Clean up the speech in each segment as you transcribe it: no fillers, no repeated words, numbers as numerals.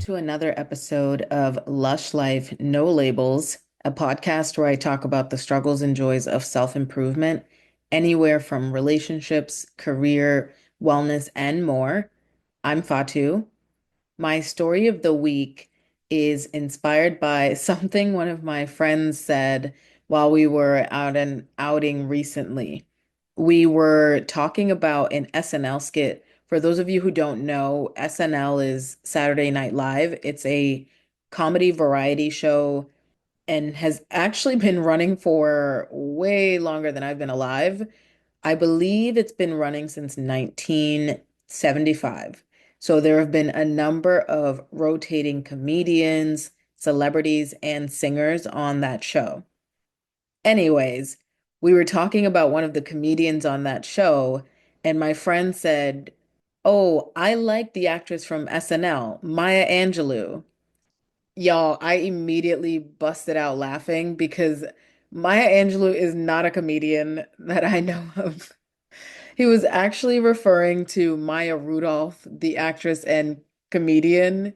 to another episode of Lush Life No Labels, a podcast where I talk about the struggles and joys of self-improvement, anywhere from relationships, career, wellness, and more. I'm Fatu. My story of the week is inspired by something one of my friends said while we were out and outing recently. We were talking about an SNL skit. For those of you who don't know, SNL is Saturday Night Live. It's a comedy variety show and has actually been running for way longer than I've been alive. I believe it's been running since 1975. So there have been a number of rotating comedians, celebrities, and singers on that show. Anyways, we were talking about one of the comedians on that show, and my friend said, "Oh, I like the actress from SNL, Maya Angelou." Y'all, I immediately busted out laughing because Maya Angelou is not a comedian that I know of. He was actually referring to Maya Rudolph, the actress and comedian.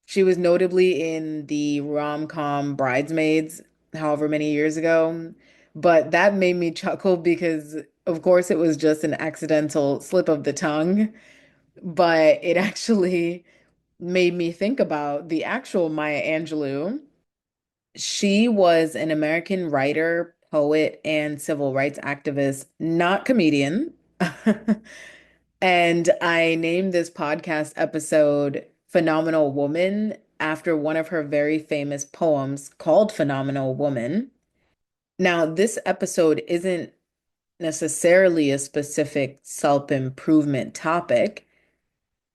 She was notably in the rom-com Bridesmaids, however many years ago. But that made me chuckle because, of course, it was just an accidental slip of the tongue. But it actually made me think about the actual Maya Angelou. She was an American writer, poet, and civil rights activist, not comedian. And I named this podcast episode Phenomenal Woman after one of her very famous poems called Phenomenal Woman. Now, this episode isn't necessarily a specific self-improvement topic,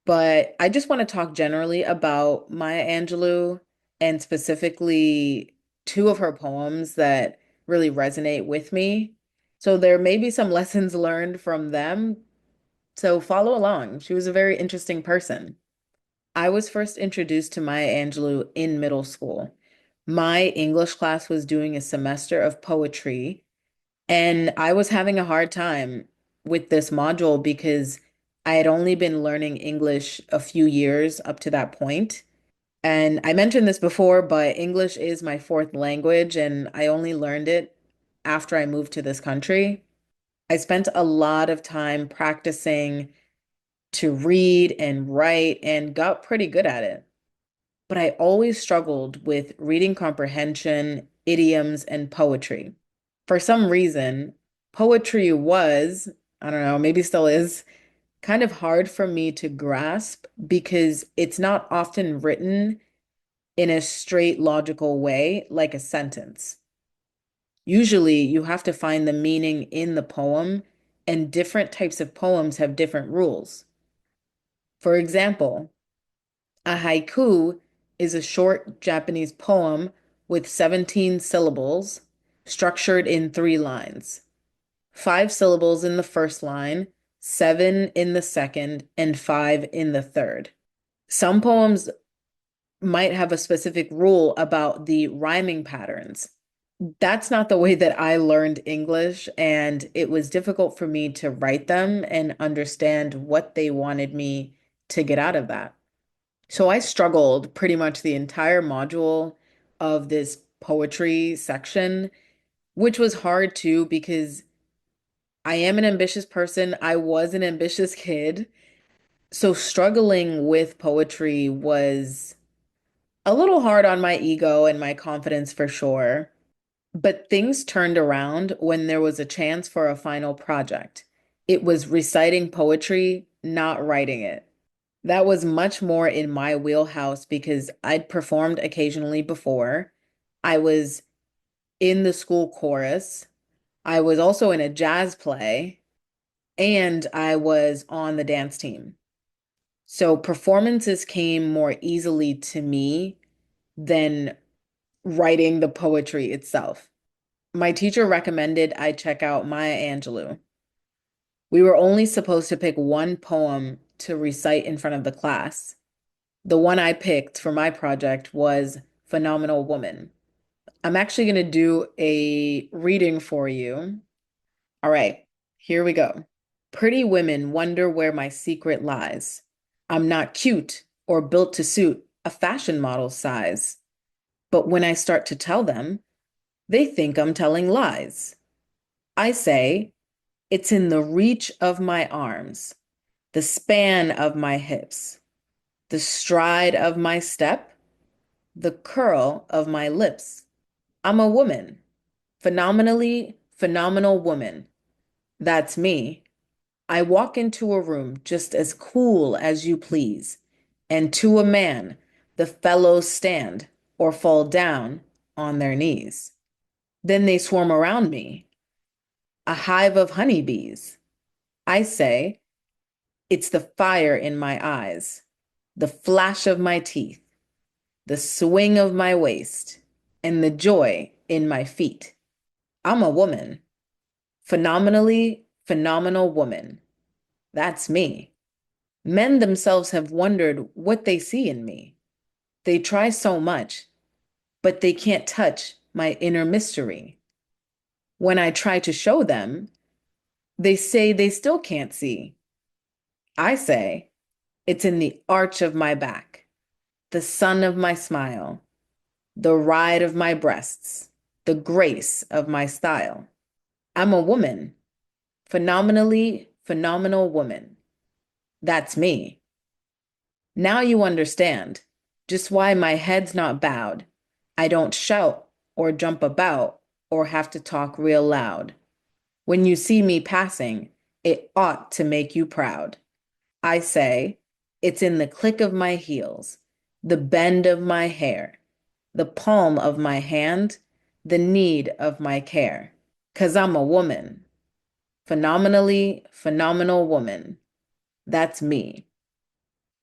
but I just want to talk generally about Maya Angelou and specifically two of her poems that really resonate with me. So there may be some lessons learned from them. So follow along. She was a very interesting person. I was first introduced to Maya Angelou in middle school. My English class was doing a semester of poetry, and I was having a hard time with this module because I had only been learning English a few years up to that point. And I mentioned this before, but English is my fourth language, and I only learned it after I moved to this country. I spent a lot of time practicing to read and write and got pretty good at it. But I always struggled with reading comprehension, idioms, and poetry. For some reason, poetry was, I don't know, maybe still is, kind of hard for me to grasp because it's not often written in a straight logical way, like a sentence. Usually, you have to find the meaning in the poem, and different types of poems have different rules. For example, a haiku is a short Japanese poem with 17 syllables, structured in three lines. 5 syllables in the first line, seven in the second, and five in the third. Some poems might have a specific rule about the rhyming patterns. That's not the way that I learned English, and it was difficult for me to write them and understand what they wanted me to get out of that. So I struggled pretty much the entire module of this poetry section, which was hard too because I am an ambitious person. I was an ambitious kid. So struggling with poetry was a little hard on my ego and my confidence for sure. But things turned around when there was a chance for a final project. It was reciting poetry, not writing it. That was much more in my wheelhouse because I'd performed occasionally before. I was in the school chorus. I was also in a jazz play, and I was on the dance team. So performances came more easily to me than writing the poetry itself. My teacher recommended I check out Maya Angelou. We were only supposed to pick one poem to recite in front of the class. The one I picked for my project was Phenomenal Woman. I'm actually going to do a reading for you. All right, here we go. Pretty women wonder where my secret lies. I'm not cute or built to suit. a fashion model size. But when I start to tell them, they think I'm telling lies. I say, it's in the reach of my arms, the span of my hips, the stride of my step, the curl of my lips. I'm a woman, phenomenally phenomenal woman. That's me. I walk into a room just as cool as you please, and to a man, the fellows stand or fall down on their knees. Then they swarm around me, a hive of honeybees. I say, it's the fire in my eyes, the flash of my teeth, the swing of my waist, and the joy in my feet. I'm a woman, phenomenally phenomenal woman. That's me. Men themselves have wondered what they see in me. They try so much, but they can't touch my inner mystery. When I try to show them, they say they still can't see. I say, it's in the arch of my back, the sun of my smile, the ride of my breasts, the grace of my style. I'm a woman, phenomenally phenomenal woman. That's me. Now you understand just why my head's not bowed. I don't shout or jump about or have to talk real loud. When you see me passing, it ought to make you proud. I say, it's in the click of my heels, the bend of my hair, the palm of my hand, the need of my care. 'Cause I'm a woman, phenomenally phenomenal woman. That's me.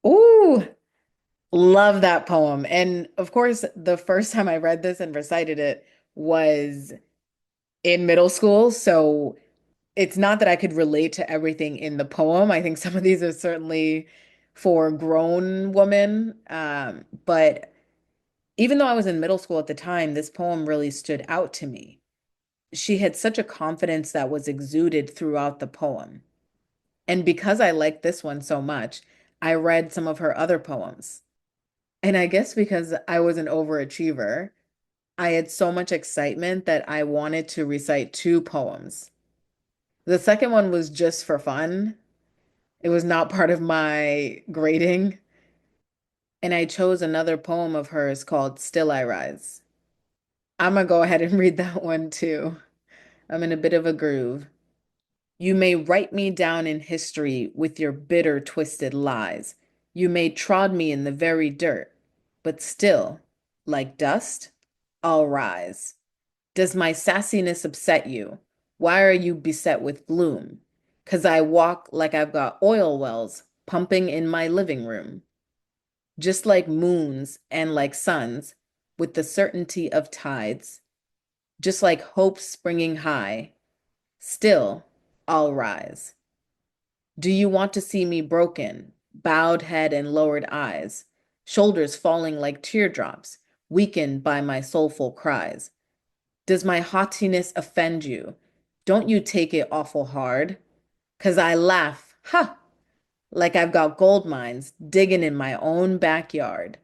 Ooh, love that poem. And of course, the first time I read this and recited it was in middle school. So it's not that I could relate to everything in the poem. I think some of these are certainly for grown women. But even though I was in middle school at the time, this poem really stood out to me. She had such a confidence that was exuded throughout the poem. And because I liked this one so much, I read some of her other poems. And I guess because I was an overachiever, I had so much excitement that I wanted to recite two poems. The second one was just for fun. It was not part of my grading. And I chose another poem of hers called Still I Rise. I'm gonna go ahead and read that one too. I'm in a bit of a groove. You may write me down in history with your bitter, twisted lies. You may trod me in the very dirt, but still, like dust, I'll rise. Does my sassiness upset you? Why are you beset with gloom? 'Cause I walk like I've got oil wells pumping in my living room, just like moons and like suns, with the certainty of tides, just like hope springing high. Still, I'll rise. Do you want to see me broken, bowed head and lowered eyes, shoulders falling like teardrops, weakened by my soulful cries? Does my haughtiness offend you? Don't you take it awful hard? 'Cause I laugh, ha, like I've got gold mines digging in my own backyard.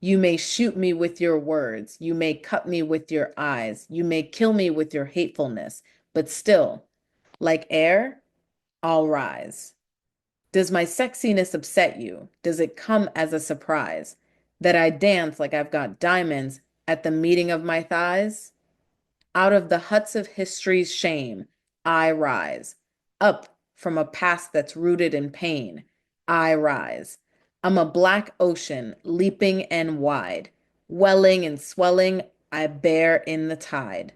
You may shoot me with your words, you may cut me with your eyes, you may kill me with your hatefulness, but still, like air, I'll rise. Does my sexiness upset you? Does it come as a surprise that I dance like I've got diamonds at the meeting of my thighs? Out of the huts of history's shame, I rise. Up from a past that's rooted in pain, I rise. I'm a black ocean, leaping and wide, welling and swelling, I bear in the tide.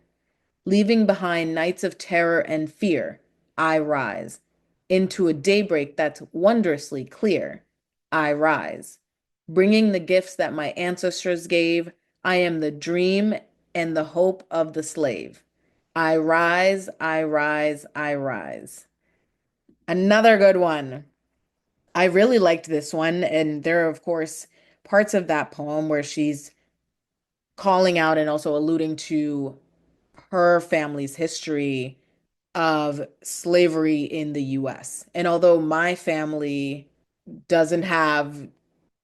Leaving behind nights of terror and fear, I rise. Into a daybreak that's wondrously clear, I rise. Bringing the gifts that my ancestors gave, I am the dream and the hope of the slave. I rise, I rise, I rise. Another good one. I really liked this one. And there are, of course, parts of that poem where she's calling out and also alluding to her family's history of slavery in the US. And although my family doesn't have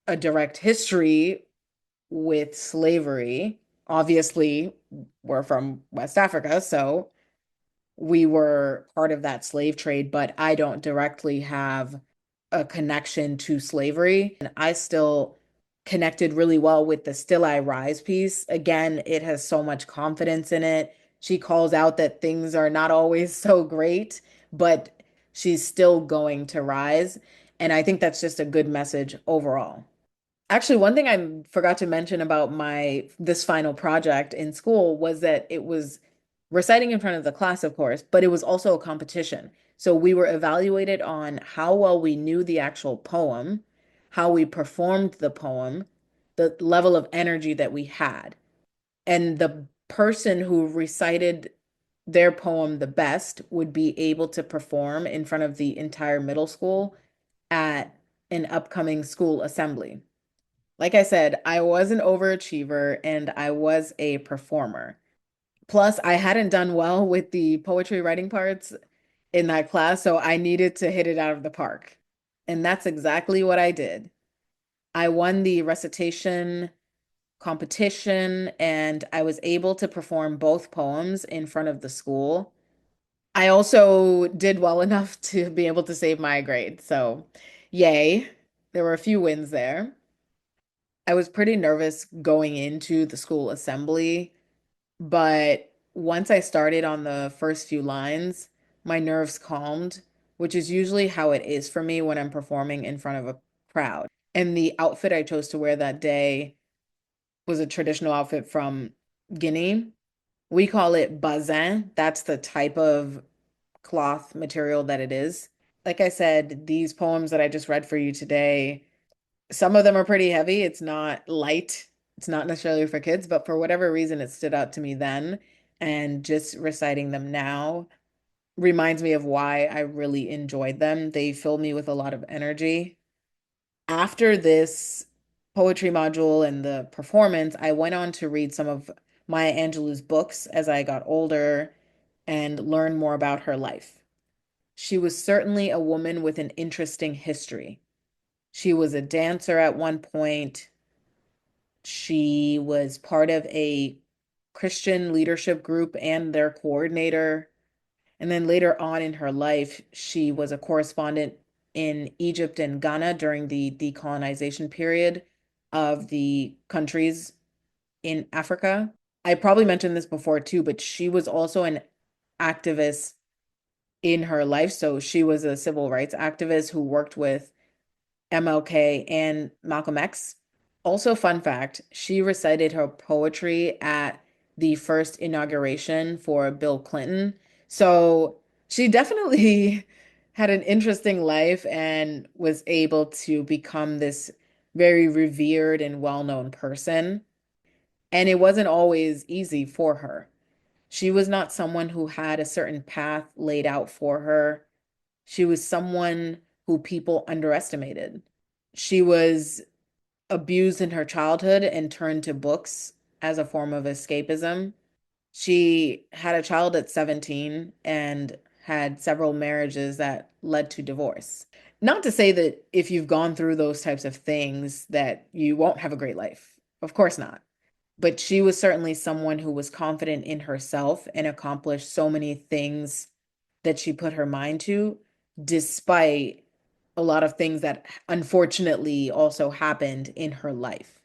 a direct history, with slavery. Obviously, we're from West Africa, so we were part of that slave trade, but I don't directly have a connection to slavery. And I still connected really well with the Still I Rise piece. Again, it has so much confidence in it. She calls out that things are not always so great, but she's still going to rise. And I think that's just a good message overall. Actually, one thing I forgot to mention about my this final project in school was that it was reciting in front of the class, of course, but it was also a competition. So we were evaluated on how well we knew the actual poem, how we performed the poem, the level of energy that we had. And the person who recited their poem the best would be able to perform in front of the entire middle school at an upcoming school assembly. Like I said, I was an overachiever and I was a performer. Plus, I hadn't done well with the poetry writing parts in that class, so I needed to hit it out of the park. And that's exactly what I did. I won the recitation competition and I was able to perform both poems in front of the school. I also did well enough to be able to save my grade. So, yay. There were a few wins there. I was pretty nervous going into the school assembly, but once I started on the first few lines, my nerves calmed, which is usually how it is for me when I'm performing in front of a crowd. And the outfit I chose to wear that day was a traditional outfit from Guinea. We call it bazin. That's the type of cloth material that it is. Like I said, these poems that I just read for you today, some of them are pretty heavy. It's not light. It's not necessarily for kids, but for whatever reason, it stood out to me then. And just reciting them now reminds me of why I really enjoyed them. They fill me with a lot of energy. After this poetry module and the performance, I went on to read some of Maya Angelou's books as I got older and learn more about her life. She was certainly a woman with an interesting history. She was a dancer at one point. She was part of a Christian leadership group and their coordinator. And then later on in her life, she was a correspondent in Egypt and Ghana during the decolonization period of the countries in Africa. I probably mentioned this before too, but she was also an activist in her life. So she was a civil rights activist who worked with MLK and Malcolm X. Also, fun fact, she recited her poetry at the first inauguration for Bill Clinton. So she definitely had an interesting life and was able to become this very revered and well-known person. And it wasn't always easy for her. She was not someone who had a certain path laid out for her. She was someone who people underestimated. She was abused in her childhood and turned to books as a form of escapism. She had a child at 17 and had several marriages that led to divorce. Not to say that if you've gone through those types of things that you won't have a great life. Of course not. But she was certainly someone who was confident in herself and accomplished so many things that she put her mind to, despite a lot of things that unfortunately also happened in her life.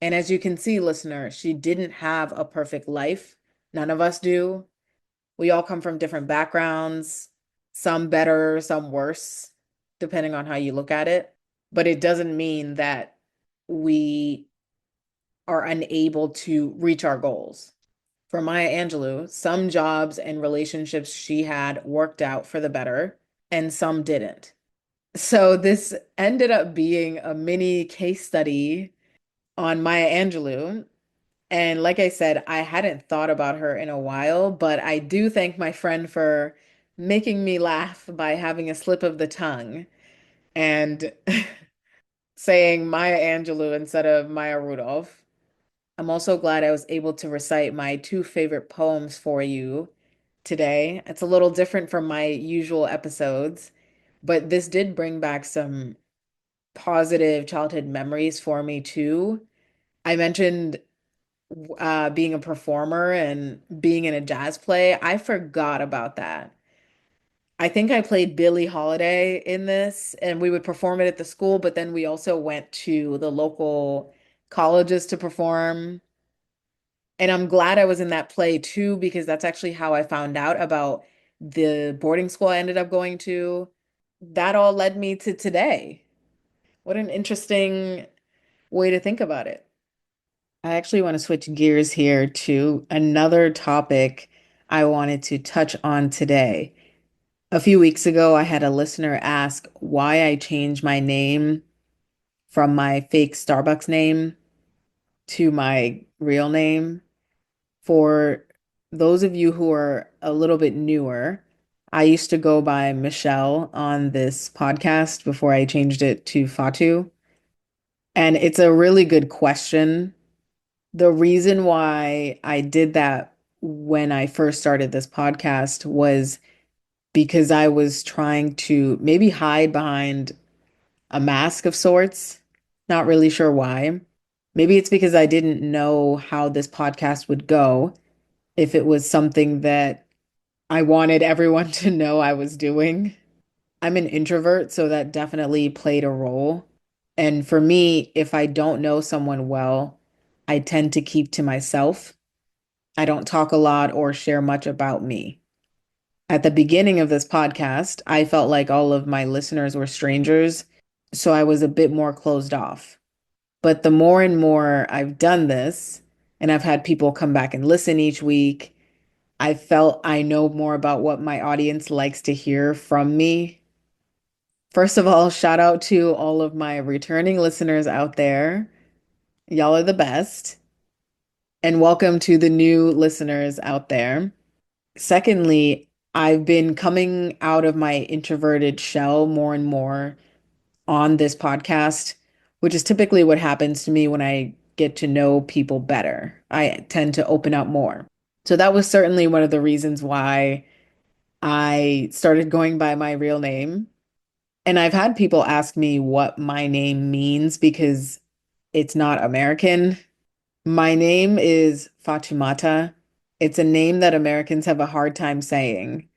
And as you can see, listener, she didn't have a perfect life. None of us do. We all come from different backgrounds, some better, some worse, depending on how you look at it. But it doesn't mean that we are unable to reach our goals. For Maya Angelou, some jobs and relationships she had worked out for the better, and some didn't. So this ended up being a mini case study on Maya Angelou. And like I said, I hadn't thought about her in a while, but I do thank my friend for making me laugh by having a slip of the tongue and saying Maya Angelou instead of Maya Rudolph. I'm also glad I was able to recite my two favorite poems for you today. It's a little different from my usual episodes, but this did bring back some positive childhood memories for me too. I mentioned being a performer and being in a jazz play. I forgot about that. I think I played Billie Holiday in this, and we would perform it at the school, but then we also went to the local colleges to perform. And I'm glad I was in that play too, because that's actually how I found out about the boarding school I ended up going to. That all led me to today. What an interesting way to think about it. I actually want to switch gears here to another topic I wanted to touch on today. A few weeks ago, I had a listener ask why I changed my name from my fake Starbucks name to my real name. For those of you who are a little bit newer, I used to go by Michelle on this podcast before I changed it to Fatu. And it's a really good question. The reason why I did that when I first started this podcast was because I was trying to maybe hide behind a mask of sorts. Not really sure why. Maybe it's because I didn't know how this podcast would go, if it was something that I wanted everyone to know I was doing. I'm an introvert, so that definitely played a role. And for me, if I don't know someone well, I tend to keep to myself. I don't talk a lot or share much about me. At the beginning of this podcast, I felt like all of my listeners were strangers, so I was a bit more closed off. But the more and more I've done this, and I've had people come back and listen each week, I felt I know more about what my audience likes to hear from me. First of all, shout out to all of my returning listeners out there. Y'all are the best. And welcome to the new listeners out there. Secondly, I've been coming out of my introverted shell more and more on this podcast, which is typically what happens to me when I get to know people better. I tend to open up more. So that was certainly one of the reasons why I started going by my real name. And I've had people ask me what my name means because it's not American. My name is Fatumata. It's a name that Americans have a hard time saying.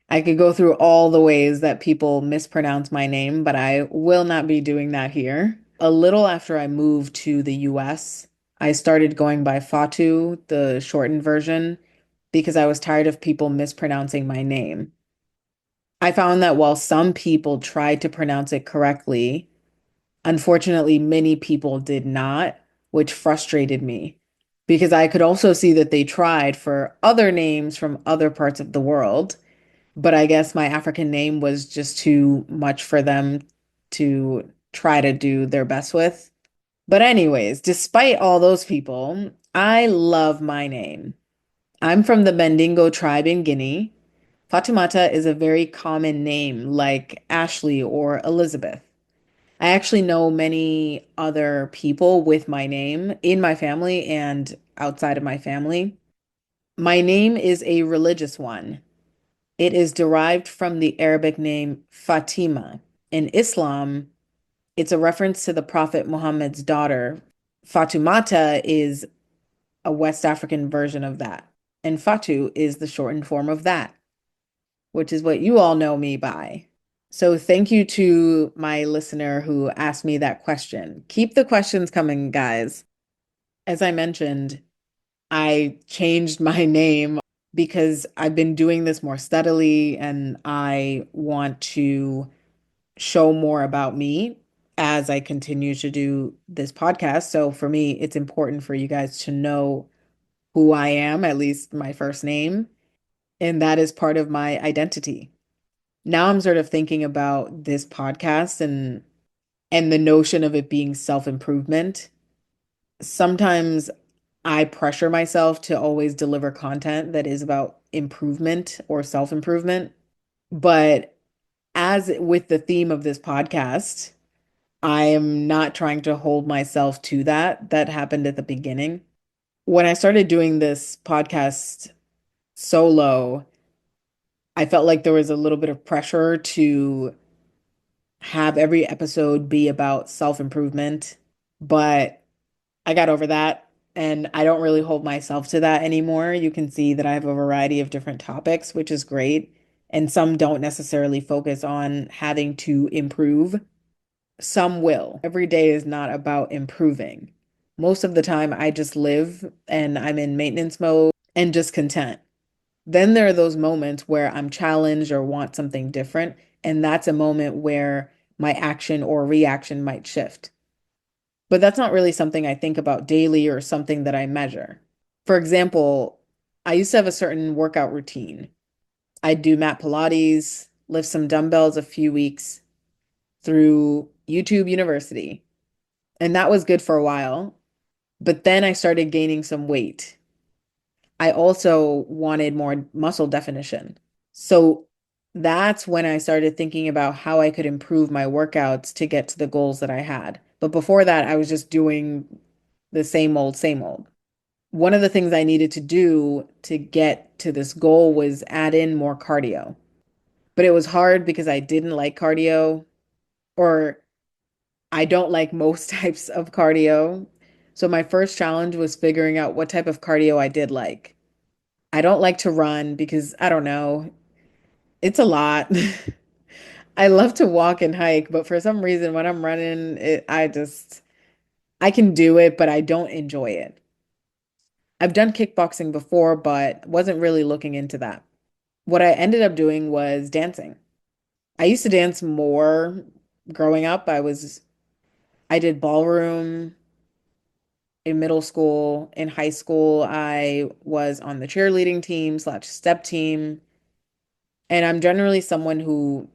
I could go through all the ways that people mispronounce my name, but I will not be doing that here. A little after I moved to the US, I started going by Fatu, the shortened version, because I was tired of people mispronouncing my name. I found that while some people tried to pronounce it correctly, unfortunately, many people did not, which frustrated me because I could also see that they tried for other names from other parts of the world. But I guess my African name was just too much for them to try to do their best with. But, anyways, despite all those people, I love my name. I'm from the Mandingo tribe in Guinea. Fatimata is a very common name like Ashley or Elizabeth. I actually know many other people with my name in my family and outside of my family. My name is a religious one. It is derived from the Arabic name Fatima. In Islam, it's a reference to the Prophet Muhammad's daughter. Fatumata is a West African version of that, and Fatu is the shortened form of that, which is what you all know me by. So thank you to my listener who asked me that question. Keep the questions coming, guys. As I mentioned, I changed my name because I've been doing this more steadily and I want to show more about me as I continue to do this podcast. So for me, it's important for you guys to know who I am, at least my first name, and that is part of my identity. Now I'm sort of thinking about this podcast and the notion of it being self-improvement. Sometimes I pressure myself to always deliver content that is about improvement or self-improvement. But as with the theme of this podcast, I am not trying to hold myself to that. That happened at the beginning. When I started doing this podcast solo, I felt like there was a little bit of pressure to have every episode be about self-improvement. But I got over that and I don't really hold myself to that anymore. You can see that I have a variety of different topics, which is great. And some don't necessarily focus on having to improve. Some will. Every day is not about improving. Most of the time, I just live and I'm in maintenance mode and just content. Then there are those moments where I'm challenged or want something different. And that's a moment where my action or reaction might shift. But that's not really something I think about daily or something that I measure. For example, I used to have a certain workout routine. I'd do mat Pilates, lift some dumbbells a few weeks through YouTube University. And that was good for a while. But then I started gaining some weight. I also wanted more muscle definition. So that's when I started thinking about how I could improve my workouts to get to the goals that I had. But before that, I was just doing the same old, same old. One of the things I needed to do to get to this goal was add in more cardio. But it was hard because I didn't like cardio, or I don't like most types of cardio. So my first challenge was figuring out what type of cardio I did like. I don't like to run because I don't know, it's a lot. I love to walk and hike, but for some reason when I'm running, I can do it, but I don't enjoy it. I've done kickboxing before, but wasn't really looking into that. What I ended up doing was dancing. I used to dance more growing up. I did ballroom in middle school. In high school, I was on the cheerleading team slash step team. And I'm generally someone who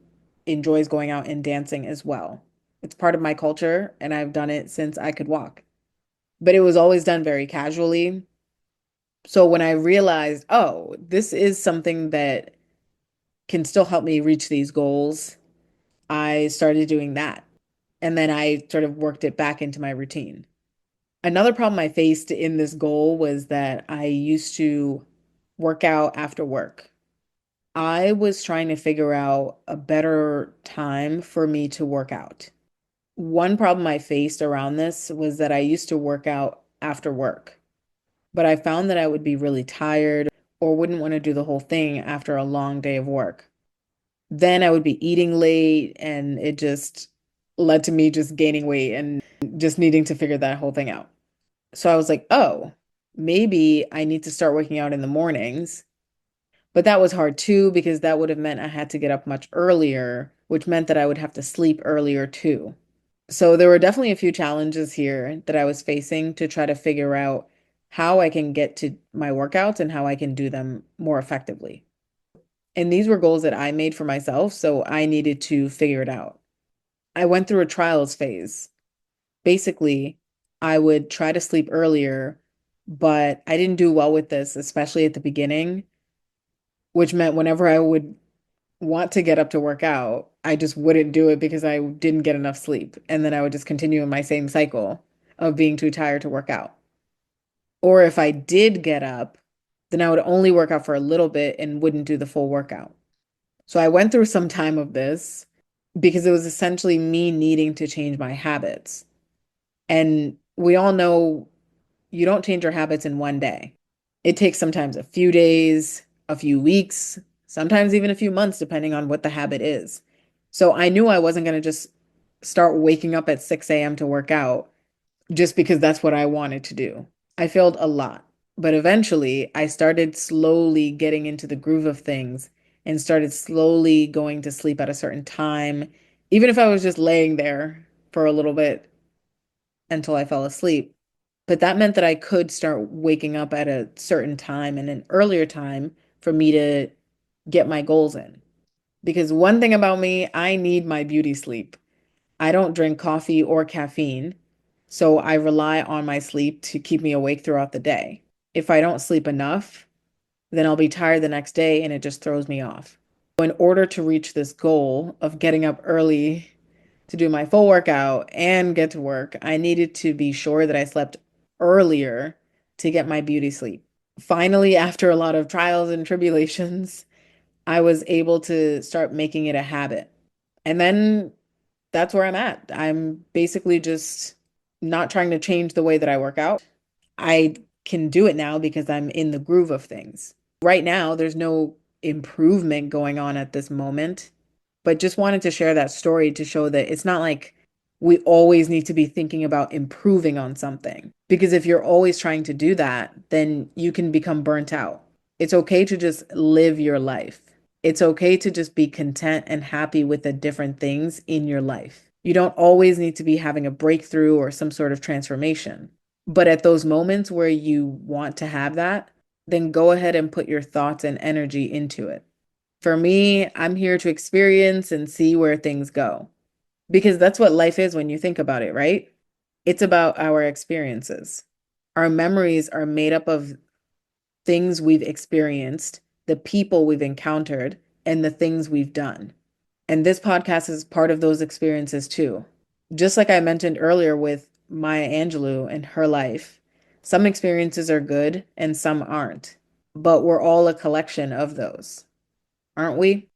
enjoys going out and dancing as well. It's part of my culture, and I've done it since I could walk. But it was always done very casually. So when I realized, oh, this is something that can still help me reach these goals, I started doing that. And then I sort of worked it back into my routine. Another problem I faced in this goal was that I used to work out after work. I was trying to figure out a better time for me to work out. One problem I faced around this was that I used to work out after work, but I found that I would be really tired or wouldn't want to do the whole thing after a long day of work. Then I would be eating late, and it just led to me just gaining weight and just needing to figure that whole thing out. So I was like, oh, maybe I need to start working out in the mornings. But that was hard too, because that would have meant I had to get up much earlier, which meant that I would have to sleep earlier too. So there were definitely a few challenges here that I was facing to try to figure out how I can get to my workouts and how I can do them more effectively. And these were goals that I made for myself, so I needed to figure it out. I went through a trials phase. Basically, I would try to sleep earlier, but I didn't do well with this, especially at the beginning, which meant whenever I would want to get up to work out, I just wouldn't do it because I didn't get enough sleep. And then I would just continue in my same cycle of being too tired to work out. Or if I did get up, then I would only work out for a little bit and wouldn't do the full workout. So I went through some time of this because it was essentially me needing to change my habits. And we all know you don't change your habits in one day. It takes sometimes a few days, a few weeks, sometimes even a few months, depending on what the habit is. So I knew I wasn't going to just start waking up at 6 a.m. to work out just because that's what I wanted to do. I failed a lot, but eventually I started slowly getting into the groove of things and started slowly going to sleep at a certain time, even if I was just laying there for a little bit until I fell asleep. But that meant that I could start waking up at a certain time and an earlier time for me to get my goals in. Because one thing about me, I need my beauty sleep. I don't drink coffee or caffeine, so I rely on my sleep to keep me awake throughout the day. If I don't sleep enough, then I'll be tired the next day and it just throws me off. In order to reach this goal of getting up early to do my full workout and get to work, I needed to be sure that I slept earlier to get my beauty sleep. Finally, after a lot of trials and tribulations, I was able to start making it a habit. And then that's where I'm at. I'm basically just not trying to change the way that I work out. I can do it now because I'm in the groove of things. Right now, there's no improvement going on at this moment, but just wanted to share that story to show that it's not like we always need to be thinking about improving on something. Because if you're always trying to do that, then you can become burnt out. It's okay to just live your life. It's okay to just be content and happy with the different things in your life. You don't always need to be having a breakthrough or some sort of transformation. But at those moments where you want to have that, then go ahead and put your thoughts and energy into it. For me, I'm here to experience and see where things go. Because that's what life is when you think about it, right? It's about our experiences. Our memories are made up of things we've experienced, the people we've encountered, and the things we've done. And this podcast is part of those experiences too. Just like I mentioned earlier with Maya Angelou and her life, some experiences are good and some aren't, but we're all a collection of those, aren't we?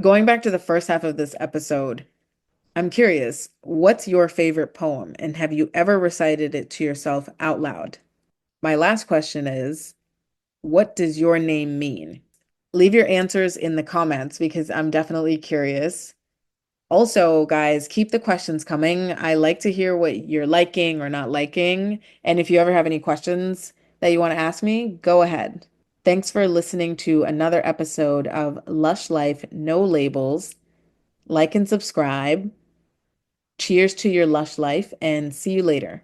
Going back to the first half of this episode, I'm curious, what's your favorite poem and have you ever recited it to yourself out loud? My last question is, what does your name mean? Leave your answers in the comments because I'm definitely curious. Also, guys, keep the questions coming. I like to hear what you're liking or not liking. And if you ever have any questions that you want to ask me, go ahead. Thanks for listening to another episode of Lush Life No Labels. Like and subscribe. Cheers to your lush life and see you later.